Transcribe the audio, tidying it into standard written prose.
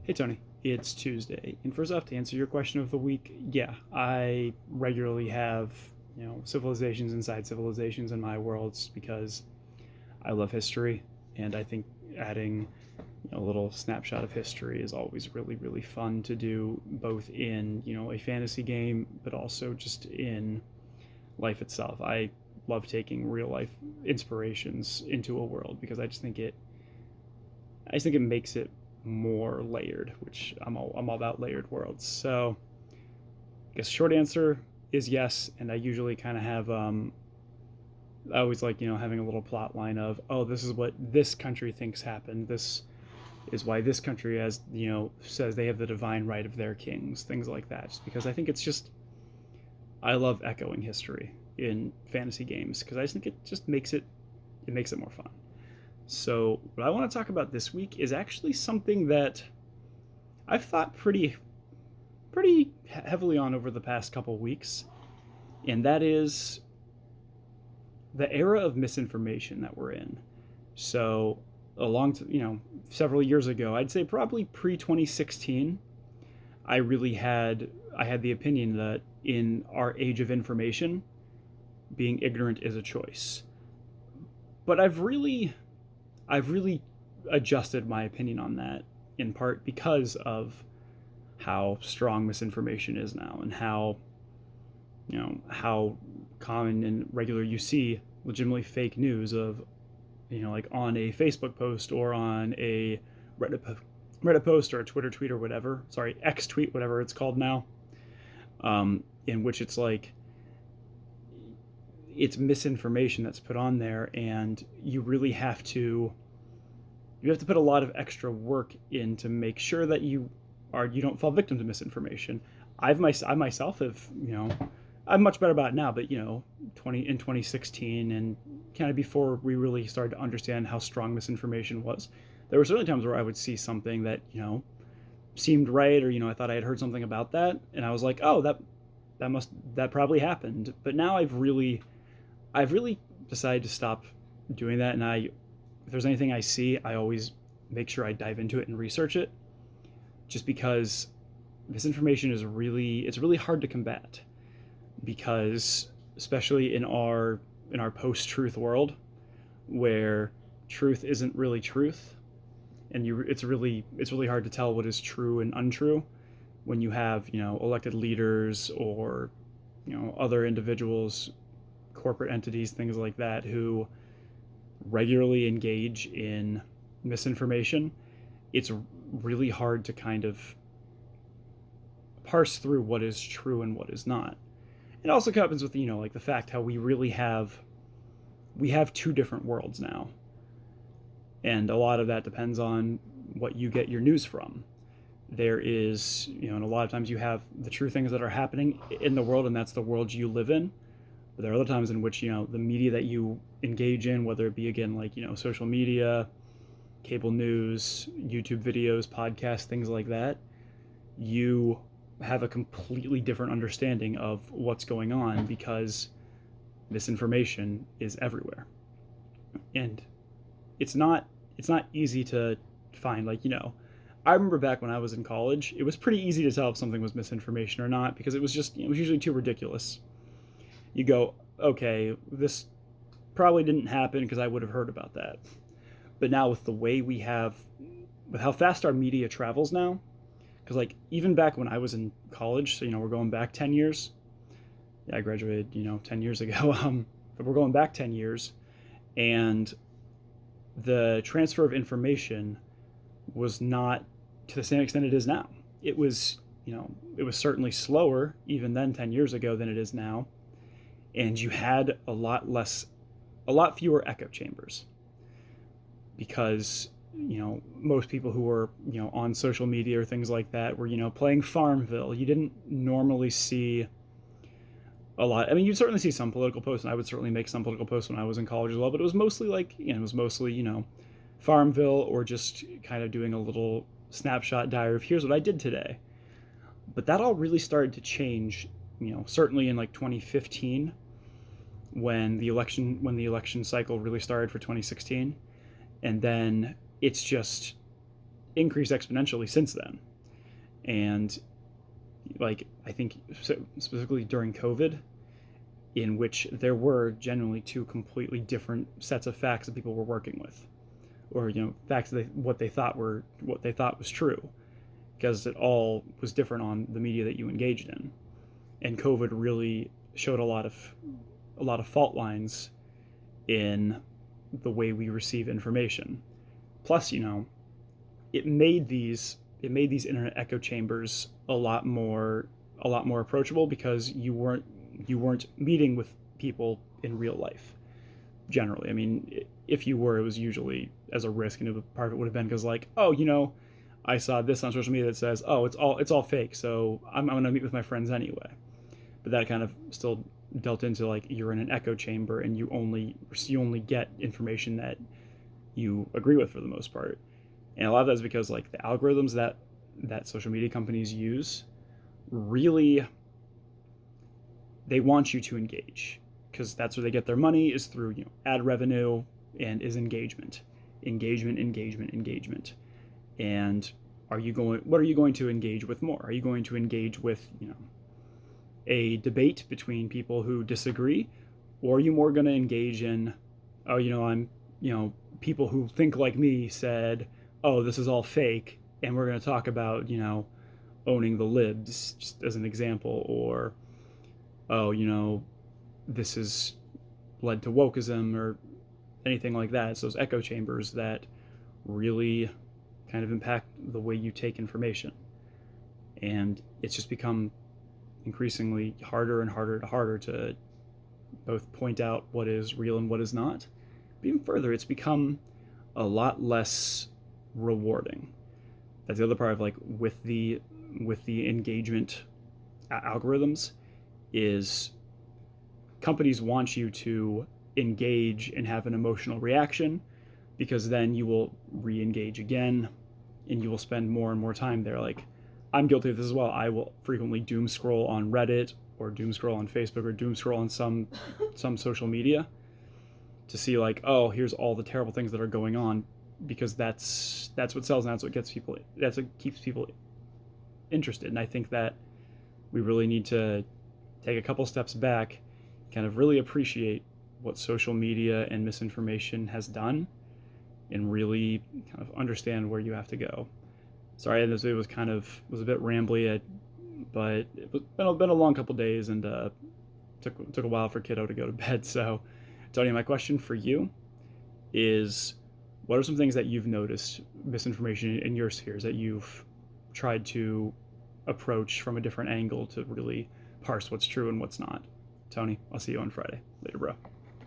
Hey Tony, it's Tuesday, and first off, to answer your question of the week, yeah, I regularly have civilizations inside civilizations in my worlds because I love history, and I think adding a little snapshot of history is always really fun to do, both in a fantasy game, but also just in life itself. I love taking real life inspirations into a world because I just think it makes it more layered, which I'm all about layered worlds. So I guess short answer is yes, and I usually kind of have I always like having a little plot line of, oh, this is what this country thinks happened. This is why this country has says they have the divine right of their kings, things like that. Just because I think it's just I love echoing history in fantasy games because I just think it makes it more fun. So, what I want to talk about this week is actually something that I've thought pretty heavily on over the past couple weeks, and that is the era of misinformation that we're in. So, several years ago, I'd say probably pre 2016, I had the opinion that in our age of information, being ignorant is a choice. But I've really adjusted my opinion on that in part because of how strong misinformation is now and how common and regular you see legitimately fake news of like on a Facebook post or on a Reddit post or a Twitter tweet or whatever, sorry, X tweet, whatever it's called now, in which it's like it's misinformation that's put on there, and you have to put a lot of extra work in to make sure that you don't fall victim to misinformation. I myself have I'm much better about it now, but 2016 and kind of before we really started to understand how strong misinformation was, there were certainly times where I would see something that seemed right, or I thought I had heard something about that, and I was like, oh, that probably happened. But now I've really decided to stop doing that, and if there's anything I see, I always make sure I dive into it and research it, just because misinformation it's really hard to combat, because especially in our post-truth world, where truth isn't really truth, and it's really hard to tell what is true and untrue when you have elected leaders or other individuals, corporate entities, things like that, who regularly engage in misinformation. It's really hard to kind of parse through what is true and what is not. It also happens with like the fact how we have two different worlds now, and a lot of that depends on what you get your news from. There is and a lot of times you have the true things that are happening in the world, and that's the world you live in. But there are other times in which the media that you engage in, whether it be again like social media, cable news, YouTube videos, podcasts, things like that, you have a completely different understanding of what's going on because misinformation is everywhere. And it's not easy to find. I remember back when I was in college, it was pretty easy to tell if something was misinformation or not, because it was usually too ridiculous. You go, okay, this probably didn't happen because I would have heard about that. But now with with how fast our media travels now, because like even back when I was in college, so we're going back 10 years. Yeah, I graduated 10 years ago. But we're going back 10 years, and the transfer of information was not to the same extent it is now. It was certainly slower even then 10 years ago than it is now, and you had a lot fewer echo chambers, because most people who were on social media or things like that were playing Farmville. You didn't normally see a lot. I mean, you'd certainly see some political posts, and I would certainly make some political posts when I was in college as well, but it was mostly Farmville, or just kind of doing a little snapshot diary of here's what I did today. But that all really started to change, certainly in like 2015, when the election cycle really started for 2016. And then it's just increased exponentially since then. And like, I think specifically during COVID, in which there were generally two completely different sets of facts that people were working with, or facts that what they thought was true, because it all was different on the media that you engaged in. And COVID really showed a lot of fault lines in the way we receive information. Plus, it made these internet echo chambers a lot more approachable, because you weren't meeting with people in real life generally. I mean, if you were, it was usually as a risk, and part of it would have been because, like, oh, I saw this on social media that says, oh, it's all fake, so I'm going to meet with my friends anyway. But that kind of still dealt into, like, you're in an echo chamber, and you only get information that you agree with for the most part. And a lot of that is because, like, the algorithms that social media companies use, really, they want you to engage, because that's where they get their money, is through ad revenue, and is engagement. And what are you going to engage with more? Are you going to engage with a debate between people who disagree, or are you more going to engage in, oh, people who think like me said, oh, this is all fake, and we're going to talk about owning the libs, just as an example, or oh, this has led to wokeism, or anything like that. It's those echo chambers that really kind of impact the way you take information. And it's just become increasingly harder and harder to both point out what is real and what is not. But even further, it's become a lot less rewarding. That's the other part of, like, with the engagement algorithms, is companies want you to engage and have an emotional reaction, because then you will re-engage again, and you will spend more and more time there. Like, I'm guilty of this as well. I will frequently doom scroll on Reddit, or doom scroll on Facebook, or doom scroll on some social media to see, like, oh, here's all the terrible things that are going on, because that's what sells, and that's what keeps people interested. And I think that we really need to take a couple steps back, kind of really appreciate what social media and misinformation has done, and really kind of understand where you have to go. Sorry, this video was a bit rambly, but it's been a long couple days, and took a while for kiddo to go to bed. So, Tony, my question for you is, what are some things that you've noticed misinformation in your spheres that you've tried to approach from a different angle to really parse what's true and what's not? Tony, I'll see you on Friday. Later, bro.